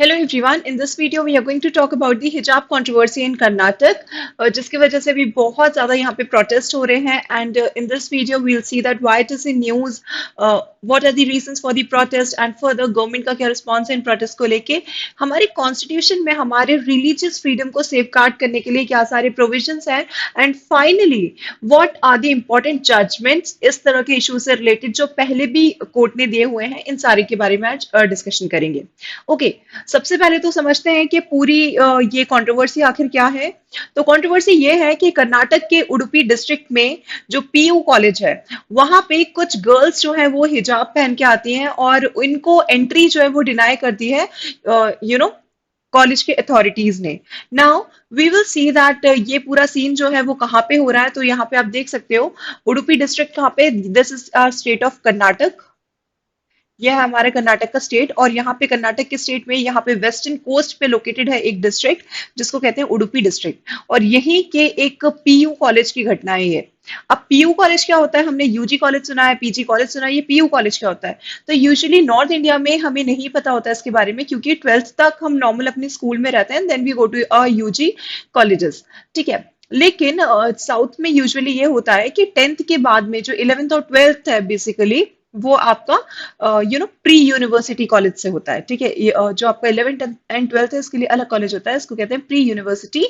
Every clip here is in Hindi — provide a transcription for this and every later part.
Hello everyone. In this video, we are going to talk about the hijab controversy in Karnataka, जिसकी वजह से भी बहुत ज़्यादा यहाँ पे प्रोटेस्ट हो रहे हैं. And in this video, we'll see that why it is in news, what are the reasons for the protest, and further government का क्या response है इन protest को लेके. हमारे constitution में हमारे religious freedom को safeguard करने के लिए क्या सारे provisions हैं. And finally, what are the important judgments इस तरह के issues से related जो पहले भी कोर्ट ने दिए हुए हैं. इन सारे के बारे में आज डिस्कशन करेंगे. ओके, सबसे पहले तो समझते हैं कि पूरी ये कंट्रोवर्सी आखिर क्या है. तो कंट्रोवर्सी ये है कि कर्नाटक के उडुपी डिस्ट्रिक्ट में जो पीयू कॉलेज है, वहां पे कुछ गर्ल्स जो है वो हिजाब पहन के आती हैं और इनको एंट्री जो है वो डिनाई कर दी है कॉलेज के अथॉरिटीज ने. Now we will see that ये पूरा सीन जो है वो कहाँ पे हो रहा है. तो यहाँ पे आप देख सकते हो उडुपी डिस्ट्रिक्ट कहाँ पे, this is state of Karnataka. यह है हमारे कर्नाटक का स्टेट. और यहाँ पे कर्नाटक के स्टेट में यहाँ पे वेस्टर्न कोस्ट पे लोकेटेड है एक डिस्ट्रिक्ट जिसको कहते हैं उडुपी डिस्ट्रिक्ट. और यहीं के एक पीयू कॉलेज की घटना है ये. अब पीयू कॉलेज क्या होता है, हमने यूजी कॉलेज सुना है, पीजी कॉलेज सुना है, ये पीयू कॉलेज क्या होता है. तो यूजुअली नॉर्थ इंडिया में हमें नहीं पता होता है इसके बारे में, क्योंकि ट्वेल्थ तक हम नॉर्मल अपने स्कूल में रहते हैं, then we go to UG colleges. ठीक है. लेकिन साउथ में यूजुअली ये होता है कि टेंथ के बाद में जो इलेवेंथ और ट्वेल्थ है बेसिकली वो आपका प्री यूनिवर्सिटी कॉलेज से होता है. ठीक है. जो आपका इलेवेंथ एंड ट्वेल्थ है इसके लिए अलग कॉलेज होता है, इसको कहते हैं प्री यूनिवर्सिटी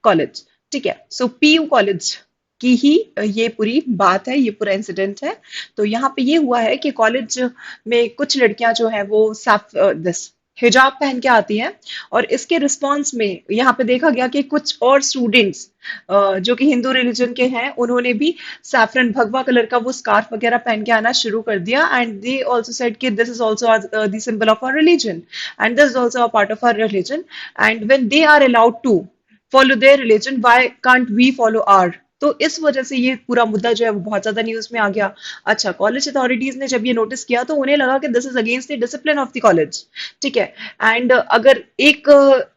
कॉलेज. ठीक है. सो पीयू कॉलेज की ही ये पूरी बात है, ये पूरा इंसिडेंट है. तो यहाँ पे ये हुआ है कि कॉलेज में कुछ लड़कियां जो है वो साफ दिस हिजाब पहन के आती हैं. और इसके रिस्पॉन्स में यहाँ पे देखा गया कि कुछ और स्टूडेंट्स जो कि हिंदू रिलीजन के हैं उन्होंने भी सैफरन भगवा कलर का वो स्कार्फ वगैरह पहन के आना शुरू कर दिया. एंड दे आल्सो सेड कि this is also the symbol of our religion and this is also a part of our religion. And when they are allowed to follow their religion, why can't we follow our. तो इस वजह से ये पूरा मुद्दा जो है वो बहुत ज्यादा न्यूज में आ गया. अच्छा, कॉलेज अथॉरिटीज ने जब ये नोटिस किया तो उन्हें लगा कि this is against the discipline of the college. ठीक है. एंड अगर एक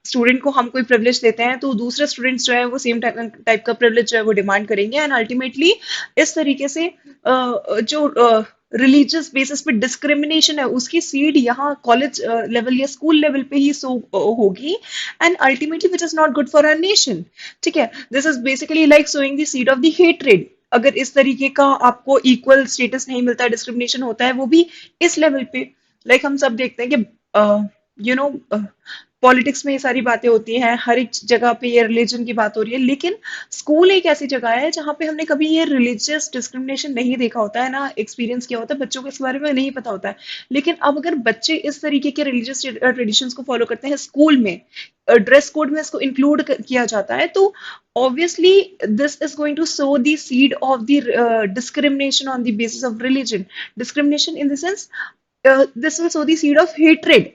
स्टूडेंट को हम कोई प्रिविलेज देते हैं तो दूसरे स्टूडेंट्स जो है वो सेम टाइप का प्रिविलेज जो है वो डिमांड करेंगे. एंड अल्टीमेटली इस तरीके से जो रिलीजियस बेसिस पे डिस्क्रिमिनेशन है उसकी सीड यहाँ कॉलेज लेवल या स्कूल लेवल पे ही सो होगी. And ultimately which is not good for our nation. ठीक है. This is basically like sowing the seed of the hatred. अगर इस तरीके का आपको इक्वल स्टेटस नहीं मिलता है, डिस्क्रिमिनेशन होता है वो भी इस लेवल पे. लाइक हम सब देखते हैं कि पॉलिटिक्स में ये सारी बातें होती हैं, हर एक जगह पे ये रिलीजन की बात हो रही है, लेकिन स्कूल एक ऐसी जगह है जहाँ पे हमने कभी ये रिलीजियस डिस्क्रिमिनेशन नहीं देखा होता है ना, एक्सपीरियंस किया होता है, बच्चों को इस बारे में नहीं पता होता है. लेकिन अब अगर बच्चे इस तरीके के रिलीजियस ट्रेडिशंस को फॉलो करते हैं स्कूल में, ड्रेस कोड में इसको इंक्लूड किया जाता है, तो obviously this is going to sow the seed of the discrimination on the basis of religion. Discrimination in the sense, this will sow the seed of hatred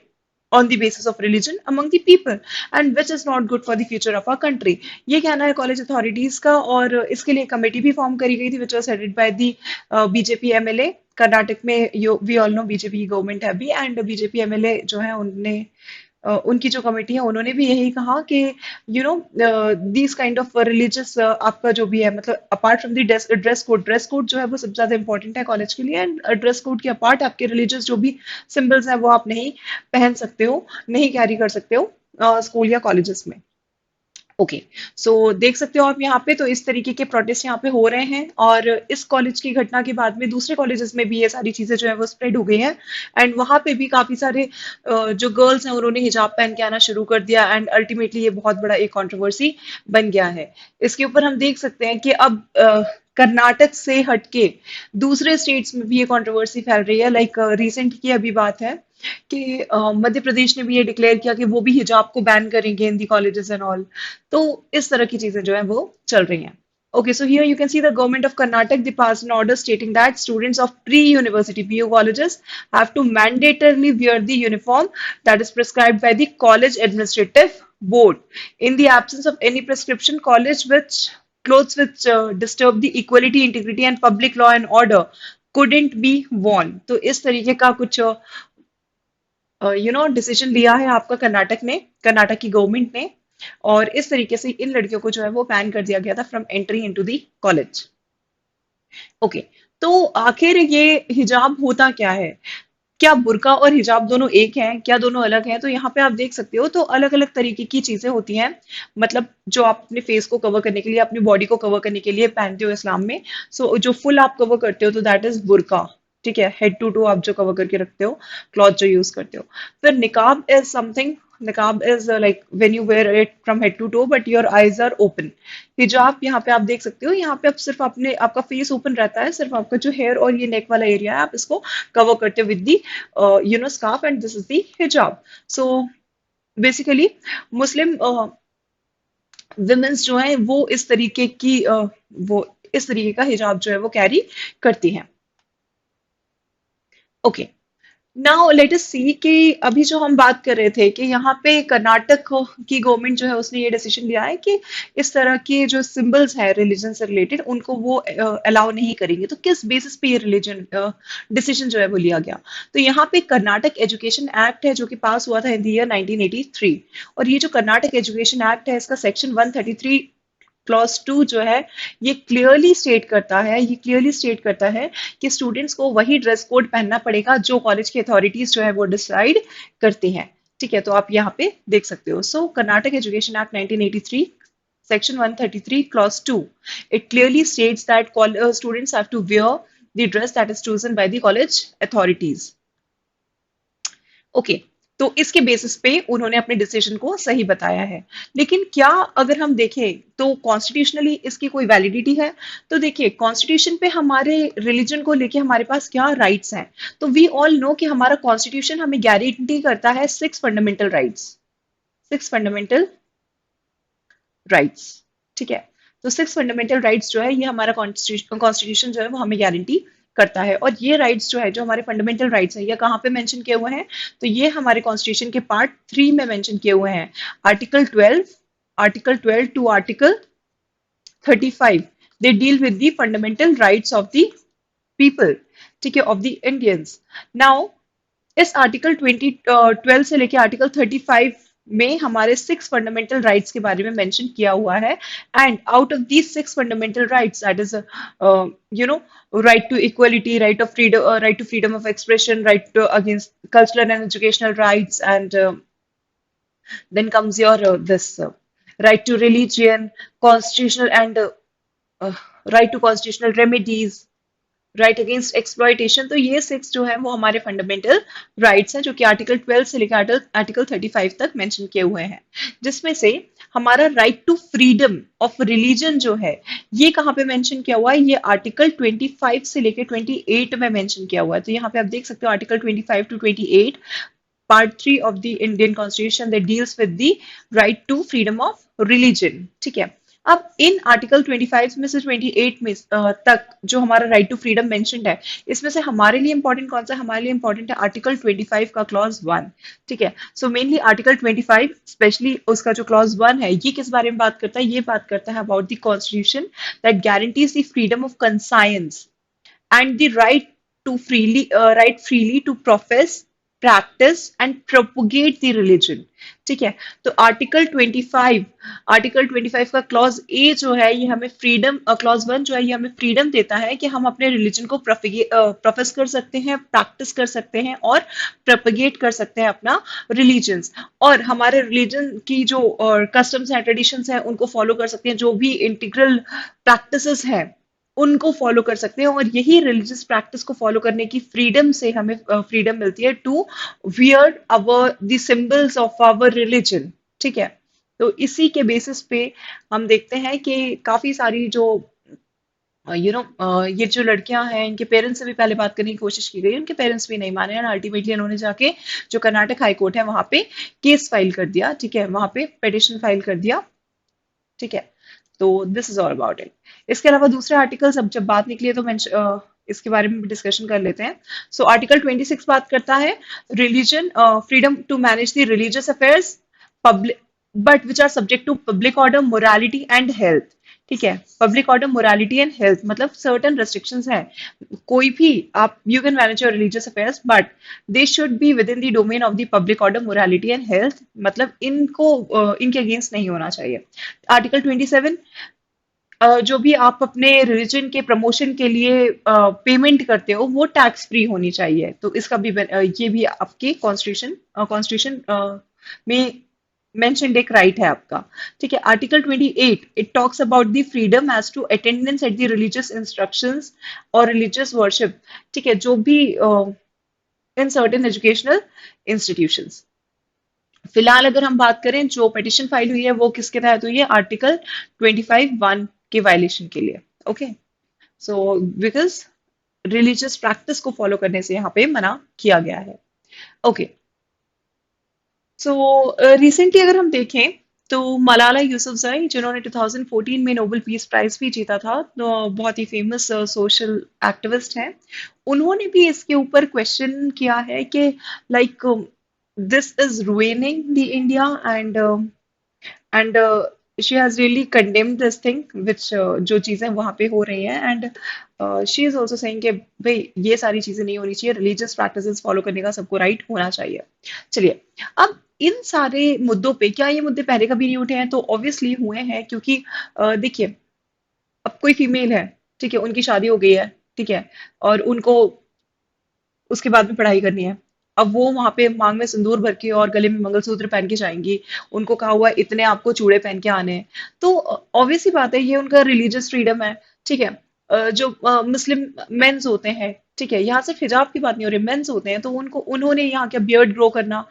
on the basis of religion among the people, and which is not good for the future of our country. ये कहना है कॉलेज अथॉरिटीज का. और इसके लिए कमेटी भी फॉर्म करी गई थी which was headed by the BJP MLA. Karnataka में वी ऑल नो बीजेपी की गवर्नमेंट है अभी, एंड बीजेपी एमएलए जो है उनने उनकी जो कमेटी है उन्होंने भी यही कहा कि दीज काइंड ऑफ रिलीजियस आपका जो भी है, मतलब apart from the dress code जो है वो सबसे ज्यादा इंपॉर्टेंट है कॉलेज के लिए. एंड ड्रेस कोड के अपार्ट आपके रिलीजियस जो भी सिंबल्स हैं वो आप नहीं पहन सकते हो, नहीं कैरी कर सकते हो स्कूल या कॉलेजेस में. ओके. सो देख सकते हो आप यहाँ पे, तो इस तरीके के प्रोटेस्ट यहाँ पे हो रहे हैं. और इस कॉलेज की घटना के बाद में दूसरे कॉलेजेस में भी ये सारी चीजें जो है वो स्प्रेड हो गई हैं. एंड वहां पे भी काफी सारे जो गर्ल्स हैं उन्होंने हिजाब पहन के आना शुरू कर दिया. एंड अल्टीमेटली ये बहुत बड़ा एक कंट्रोवर्सी बन गया है. इसके ऊपर हम देख सकते हैं कि अब कर्नाटक से हटके दूसरे स्टेट्स में भी ये कंट्रोवर्सी फैल रही है. लाइक रिसेंट की अभी बात है कि मध्य प्रदेश ने भी ये डिक्लेयर किया कि वो भी हिजाब को बैन करेंगे इन दी कॉलेजेस एंड ऑल. तो इस तरह की चीजें जो है वो चल रही हैं. Okay, so here you can see the government of Karnataka they passed an order stating that students of pre-university PU colleges have to mandatorily wear the uniform that is prescribed by the college administrative board. In the absence of any prescription, college which clothes which disturb the equality, integrity and public law and order couldn't be worn. तो इस तरीके का कुछ डिसीजन लिया है आपका कर्नाटक की गवर्नमेंट ने. और इस तरीके से इन लड़कियों को जो है वो बैन कर दिया गया था from entry into the college. Okay. तो आखिर ये हिजाब होता क्या है. क्या बुर्का और हिजाब दोनों एक हैं, क्या दोनों अलग हैं? तो यहाँ पे आप देख सकते हो, तो अलग अलग तरीके की चीजें होती हैं। मतलब जो आप अपने फेस को कवर करने के लिए, अपनी बॉडी को कवर करने के लिए पहनते हो इस्लाम में। सो जो फुल आप कवर करते हो तो दैट इज बुर्का। ठीक है, हेड टू टू आप जो कवर करके रखते हो, क्लॉथ जो यूज करते हो। फिर niqab is something, niqab is like when you wear it from head to toe but your eyes are open. हिजाब यहाँ पे आप देख सकते हो, यहाँ पे आप सिर्फ अपने आपका फेस ओपन रहता है, सिर्फ आपका जो हेयर और ये नेक वाला एरिया है आप इसको कवर करते हो with the scarf, and this is the hijab. So basically Muslim women's जो है वो इस तरीके की वो इस तरीके का हिजाब जो है वो कैरी करती हैं। ओके, नाउ लेट अस सी कि अभी जो हम बात कर रहे थे कि यहाँ पे कर्नाटक की गवर्नमेंट जो है उसने ये डिसीजन लिया है कि इस तरह के जो सिंबल्स है रिलीजन से रिलेटेड उनको वो अलाउ नहीं करेंगे। तो किस बेसिस पे ये रिलीजन डिसीजन जो है वो लिया गया? तो यहाँ पे कर्नाटक एजुकेशन एक्ट है जो कि पास हुआ था इन द ईयर 1983। और ये जो कर्नाटक एजुकेशन एक्ट है इसका सेक्शन 133 क्लॉज 2 जो है ये क्लियरली स्टेट करता है कि स्टूडेंट्स को वही ड्रेस कोड पहनना पड़ेगा जो कॉलेज की अथॉरिटीज जो है वो डिसाइड करती हैं। ठीक है, तो आप यहाँ पे देख सकते हो। सो Karnataka education act 1983 section 133 clause 2, it clearly states that students have to wear the dress that is chosen by the college authorities. Okay, तो इसके बेसिस पे उन्होंने अपने डिसीजन को सही बताया है। लेकिन क्या अगर हम देखें तो कॉन्स्टिट्यूशनली इसकी कोई वैलिडिटी है? तो देखिए, कॉन्स्टिट्यूशन पे हमारे रिलीजन को लेके हमारे पास क्या राइट्स हैं। तो वी ऑल नो कि हमारा कॉन्स्टिट्यूशन हमें गारंटी करता है 6 फंडामेंटल राइट्स। 6 फंडामेंटल राइट्स, ठीक है। तो 6 फंडामेंटल राइट्स जो है ये हमारा कॉन्स्टिट्यूशन जो है वो हमें गारंटी करता है। और ये राइट्स जो है, जो हमारे फंडामेंटल राइट्स है, ये कहाँ पे मेंशन किए हुए हैं? तो ये हमारे कॉन्स्टिट्यूशन के पार्ट 3 में मेंशन किए हुए हैं। Article 12 to article 35, they deal with the fundamental rights of the people, ठीक है, ऑफ द इंडियंस। नाउ इस आर्टिकल 12 से लेके आर्टिकल 35 में हमारे 6 फंडामेंटल राइट्स के बारे में मेंशन किया हुआ है। And out of these 6 fundamental rights, that is you know right to equality, right to freedom of expression, right to against cultural and educational rights, and then comes your this right to religion, constitutional and uh, right to constitutional remedies, right against exploitation. तो ये 6 जो है वो हमारे फंडामेंटल राइट्स हैं जो कि आर्टिकल 12 से लेकर आर्टिकल 35 तक मेंशन किए हुए हैं। जिसमें से हमारा right to freedom of religion जो है ये कहाँ पे मेंशन किया हुआ है? ये आर्टिकल 25 से लेकर 28 में मेंशन किया हुआ है। तो यहाँ पे आप देख सकते हो article 25 to 28, part 3 of the Indian constitution that deals with the right to freedom of religion. ठीक है, अब इन आर्टिकल 25 में से 28 में तक जो हमारा राइट टू फ्रीडम मेंशन्ड है, इसमें से हमारे लिए इंपॉर्टेंट कौन सा? हमारे लिए इंपॉर्टेंट है आर्टिकल 25 का क्लॉज 1। ठीक है, सो मेनली आर्टिकल 25 स्पेशली उसका जो क्लॉज 1 है ये किस बारे में बात करता है? ये बात करता है about the constitution that guarantees the freedom of conscience and the right freely to profess, practice and propagate the religion। ठीक है, तो आर्टिकल 25 का क्लॉज ए जो है ये हमें फ्रीडम, क्लॉज 1 जो है ये हमें फ्रीडम देता है कि हम अपने रिलीजन को प्रोफेस कर सकते हैं, प्रैक्टिस कर सकते हैं और प्रोपगेट कर सकते हैं अपना रिलीजन्स। और हमारे रिलीजन की जो कस्टम्स हैं, ट्रेडिशंस हैं, उनको फॉलो कर सकते हैं। जो भी इंटीग्रल प्रैक्टिसेस हैं उनको फॉलो कर सकते हैं। और यही रिलीजियस प्रैक्टिस को फॉलो करने की फ्रीडम से हमें फ्रीडम मिलती है to wear our the symbols of our religion. ठीक है, तो इसी के बेसिस पे हम देखते हैं कि काफी सारी जो ये जो लड़कियां हैं इनके पेरेंट्स से भी पहले बात करने की कोशिश की गई, उनके पेरेंट्स भी नहीं माने, और अल्टीमेटली इन्होंने जाके जो कर्नाटक हाई कोर्ट है वहां पे केस फाइल कर दिया। ठीक है, वहां पे पिटिशन फाइल कर दिया। ठीक है, तो this is all about it. इसके अलावा दूसरे आर्टिकल्स अब जब बात निकली है तो मैं इसके बारे में भी डिस्कशन कर लेते हैं। सो आर्टिकल 26 बात करता है religion freedom to manage the religious affairs public but which are subject to public order, morality and health. ठीक है, public order, morality and health मतलब सर्टन रेस्ट्रिक्शंस हैं। कोई भी आप you can manage your religious affairs but they should be within the domain of the public order, morality and health, मतलब इनको इनके अगेंस्ट नहीं होना चाहिए। आर्टिकल 27 जो भी आप अपने रिलीजन के प्रमोशन के लिए पेमेंट करते हो वो टैक्स फ्री होनी चाहिए। तो इसका भी ये भी आपके कॉन्स्टिट्यूशन में मेंशन्ड एक राइट है आपका। ठीक है, article 28 it talks about the freedom as to attendance at the religious instructions और रिलीजियस वर्शिप। ठीक है, जो भी इन सर्टेन एजुकेशनल इंस्टीट्यूशंस। फिलहाल अगर हम बात करें जो पिटिशन फाइल हुई है वो किसके तहत हुई है, आर्टिकल 25(1) के वायलेशन के लिए। Okay, so because religious practice को फॉलो करने से यहाँ पे मना किया गया है। ओके, सो रिसेंटली अगर हम देखें तो मलाला यूसुफजई जिन्होंने 2014 में नोबेल पीस प्राइज भी जीता था, तो बहुत ही फेमस सोशल एक्टिविस्ट हैं। उन्होंने भी इसके ऊपर क्वेश्चन किया है कि like this is ruining the India and she has really condemned this thing which जो चीजें वहां पे हो रही हैं, and she is also saying कि भाई ये सारी चीजें नहीं होनी चाहिए, रिलीजियस प्रैक्टिसेस फॉलो करने का सबको राइट होना चाहिए। चलिए, अब इन सारे मुद्दों पे क्या ये मुद्दे पहले कभी नहीं उठे हैं? तो ऑब्वियसली हुए हैं, क्योंकि देखिए, अब कोई फीमेल है, ठीक है, उनकी शादी हो गई है, ठीक है, और उनको उसके बाद में पढ़ाई करनी है। अब वो वहां पे मांग में सिंदूर भर के और गले में मंगलसूत्र पहन के जाएंगी। उनको कहा हुआ है इतने आपको चूड़े पहन के आने हैं। तो ऑब्वियस सी बात है, ये उनका रिलीजियस फ्रीडम है। ठीक है, जो मुस्लिम मेंस होते हैं, ठीक है, यहाँ सिर्फ हिजाब की बात नहीं हो रही, मेंस होते हैं, तो उनको उन्होंने यहाँ क्या बियर्ड ग्रो करना।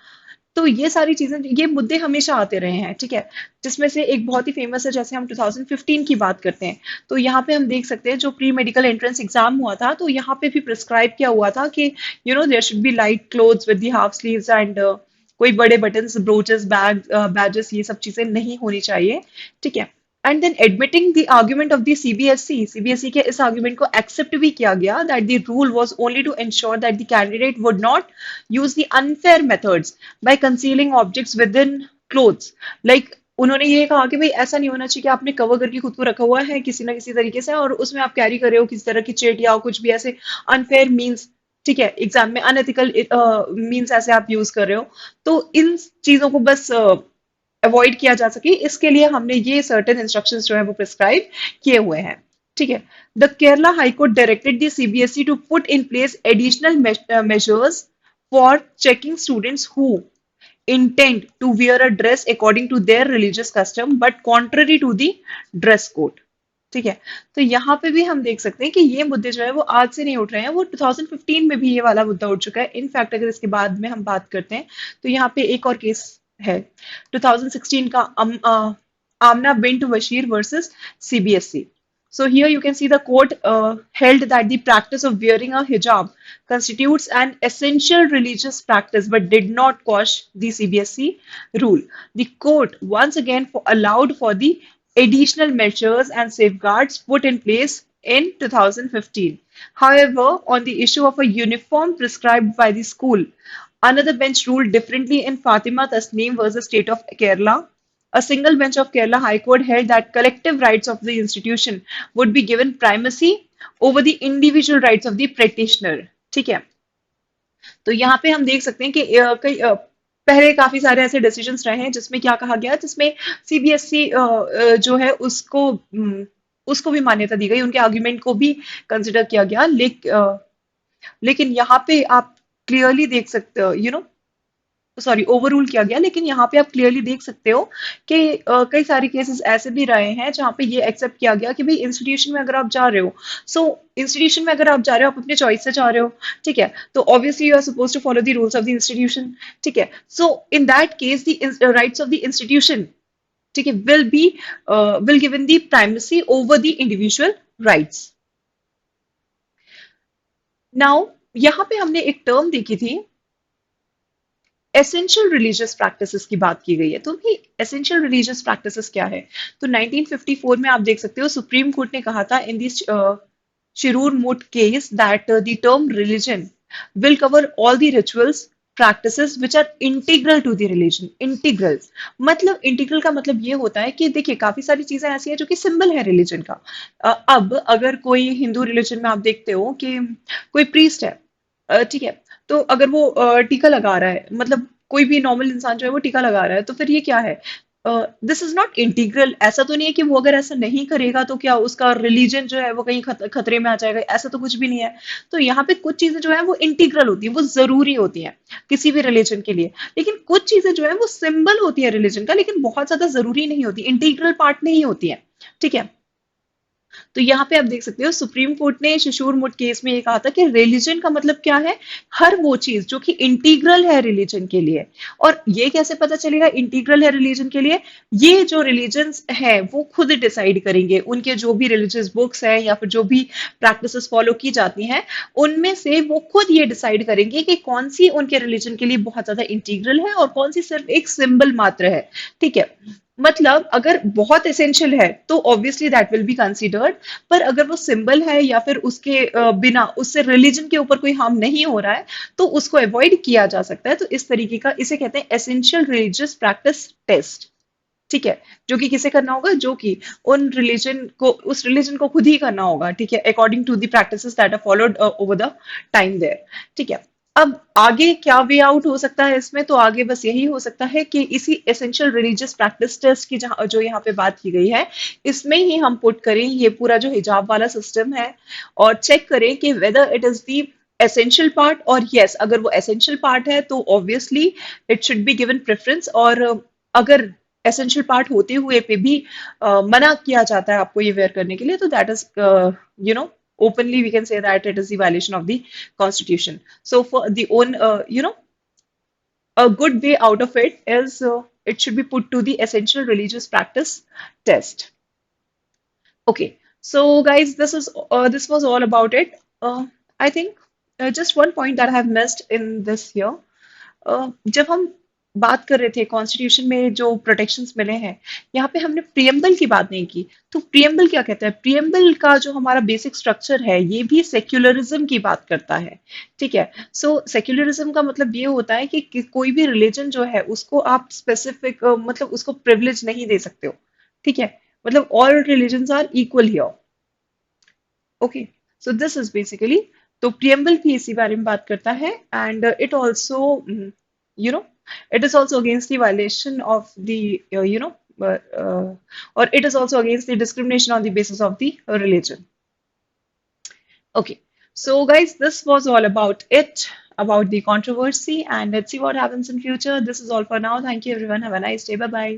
तो ये सारी चीजें, ये मुद्दे हमेशा आते रहे हैं। ठीक है, जिसमें से एक बहुत ही फेमस है, जैसे हम 2015 की बात करते हैं, तो यहाँ पे हम देख सकते हैं जो प्री मेडिकल एंट्रेंस एग्जाम हुआ था, तो यहाँ पे भी प्रिस्क्राइब किया हुआ था कि there should be light clothes with the half sleeves and कोई बड़े बटन्स, ब्रोचेस, बैग, बैजेस, ये सब चीजें नहीं होनी चाहिए। ठीक है, and then admitting the argument of the CBSE के इस आर्ग्यूमेंट को एक्सेप्ट भी किया गया that the rule was only to ensure that the candidate would not use the unfair methods by concealing objects within clothes। Like उन्होंने ये कहा कि भाई ऐसा नहीं होना चाहिए कि आपने कवर करके खुद को रखा हुआ है किसी ना किसी तरीके से, और उसमें आप कैरी कर रहे हो किसी तरह की चेट या कुछ भी ऐसे अनफेयर मीन्स। ठीक है, एग्जाम में अनएथिकल मीन्स ऐसे आप यूज कर रहे हो। तो इन चीजों को बस अवॉइड किया जा सके, इसके लिए हमने ये सर्टेन इंस्ट्रक्शंस जो है वो प्रिस्क्राइब किए हुए हैं। ठीक है, the Kerala high court directed the CBSE to put in place additional measures for checking students who intend to wear a dress according to their religious custom but contrary to the dress code। ठीक है, तो यहाँ पे भी हम देख सकते हैं कि ये मुद्दे जो है वो आज से नहीं उठ रहे हैं, वो 2015 में भी ये वाला मुद्दा उठ चुका है। इनफैक्ट अगर इसके बाद में हम बात करते हैं तो यहाँ पे एक और केस है 2016 का, Aamna Bint Bashir versus CBSE. So here you can see the court held that the practice of wearing a hijab constitutes an essential religious practice but did not quash the CBSE rule. The court once again allowed for the additional measures and safeguards put in place in 2015. However, on the issue of a uniform prescribed by the school, another bench ruled differently in Fatima Tasneem versus State of Kerala. A single bench of Kerala High Court held that collective rights of the institution would be given primacy over the individual rights of the practitioner। ठीक है, तो यहाँ पे हम देख सकते हैं कि पहले काफी सारे ऐसे डिसीजंस रहे हैं जिसमें क्या कहा गया, जिसमें सीबीएसई जो है उसको भी मान्यता दी गई, उनके आर्ग्यूमेंट को भी कंसिडर किया गया। लेकिन यहाँ पे आप क्लियरली देख सकते हो, सॉरी, ओवर रूल किया गया, लेकिन यहाँ पे आप क्लियरली देख सकते हो कि कई सारे केसेस ऐसे भी रहे हैं जहाँ पे ये एक्सेप्ट किया गया कि भाई इंस्टीट्यूशन में अगर आप जा रहे हो, सो इंस्टीट्यूशन में अगर आप जा रहे हो आप अपने चॉइस से जा रहे हो। ठीक है, तो obviously you are suppose to follow the rules of the institution. ठीक है, so in that case the rights of the institution, ठीक है, will given the primacy over the individual rights. Now यहाँ पे हमने एक टर्म देखी थी, एसेंशियल रिलीजियस प्रैक्टिसेस की बात की गई है। तो भी एसेंशियल रिलीजियस प्रैक्टिसेस क्या है? तो 1954 में आप देख सकते हो सुप्रीम कोर्ट ने कहा था इन this Shirur Mutt case that the term religion will cover all the rituals practices which are integral to the religion. Integral मतलब, इंटीग्रल का मतलब ये होता है कि देखिए काफी सारी चीजें ऐसी हैं जो कि सिंबल है रिलीजन का। अब अगर कोई हिंदू रिलीजन में आप देखते हो कि कोई प्रीस्ट है, ठीक है, तो अगर वो टीका लगा रहा है, मतलब कोई भी नॉर्मल इंसान जो है वो टीका लगा रहा है, तो फिर ये क्या है? This is not integral. ऐसा तो नहीं है कि वो अगर ऐसा नहीं करेगा तो क्या उसका रिलीजन जो है वो कहीं खतरे में आ जाएगा, ऐसा तो कुछ भी नहीं है। तो यहाँ पे कुछ चीजें जो है वो इंटीग्रल होती है, वो जरूरी होती हैं किसी भी रिलीजन के लिए। लेकिन कुछ चीजें जो है वो सिंबल होती है रिलीजन का, लेकिन बहुत ज्यादा जरूरी नहीं होती, इंटीग्रल पार्ट नहीं होती है। ठीक है। तो यहाँ पे आप देख सकते हो सुप्रीम कोर्ट ने शिशुर मुट केस में ये कहा था कि रिलीजन का मतलब क्या है, हर वो चीज जो कि इंटीग्रल है रिलीजन के लिए। और ये कैसे पता चलेगा इंटीग्रल है रिलीजन के लिए, ये जो रिलीजन्स है वो खुद डिसाइड करेंगे, उनके जो भी रिलीजियस बुक्स हैं या फिर जो भी प्रैक्टिसेस फॉलो की जाती हैं, उनमें से वो खुद ये डिसाइड करेंगे कि कौन सी उनके रिलीजन के लिए बहुत ज्यादा इंटीग्रल है और कौन सी सिर्फ एक सिंबल मात्र है। ठीक है। मतलब अगर बहुत एसेंशियल है तो obviously that will be considered, पर अगर वो सिंबल है या फिर उसके बिना उससे रिलीजन के ऊपर कोई हार्म नहीं हो रहा है तो उसको अवॉइड किया जा सकता है। तो इस तरीके का इसे कहते हैं एसेंशियल रिलीजियस प्रैक्टिस टेस्ट। ठीक है। जो कि किसे करना होगा, जो कि उन रिलीजन को, उस रिलीजन को खुद ही करना होगा। ठीक है, according to the practices that are followed over the time there. ठीक है। अब आगे क्या वे आउट हो सकता है इसमें, तो आगे बस यही हो सकता है कि इसी एसेंशियल रिलीजियस प्रैक्टिस टेस्ट की जहाँ जो यहाँ पे बात की गई है, इसमें ही हम पुट करें ये पूरा जो हिजाब वाला सिस्टम है और चेक करें कि whether it is the essential part. और यस, अगर वो एसेंशियल पार्ट है तो obviously it should be given preference. और अगर एसेंशियल पार्ट होते हुए पे भी मना किया जाता है आपको ये वेयर करने के लिए, तो that is you know openly we can say that it is the violation of the constitution. So for the own a good way out of it is it should be put to the essential religious practice test. Okay, so guys, this was all about it. I think just one point that I have missed in this here. जब हम बात कर रहे थे कॉन्स्टिट्यूशन में जो प्रोटेक्शंस मिले हैं, यहाँ पे हमने प्रियम्बल की बात नहीं की। तो प्रियम्बल क्या कहता है, प्रियम्बल का जो हमारा बेसिक स्ट्रक्चर है ये भी सेक्युलरिज्म की बात करता है। ठीक है। सो सेक्युलरिज्म का मतलब ये होता है कि कोई भी रिलीजन जो है उसको आप स्पेसिफिक मतलब उसको प्रिविलेज नहीं दे सकते हो। ठीक है। मतलब all religions are equal here. Okay. So this is basically, तो प्रियम्बल भी इसी बारे में बात करता है। And it also you know it is also against the violation of the or it is also against the discrimination on the basis of the religion. Okay, so guys, this was all about it, about the controversy, and let's see what happens in future. This is all for now. Thank you everyone, have a nice day, bye bye.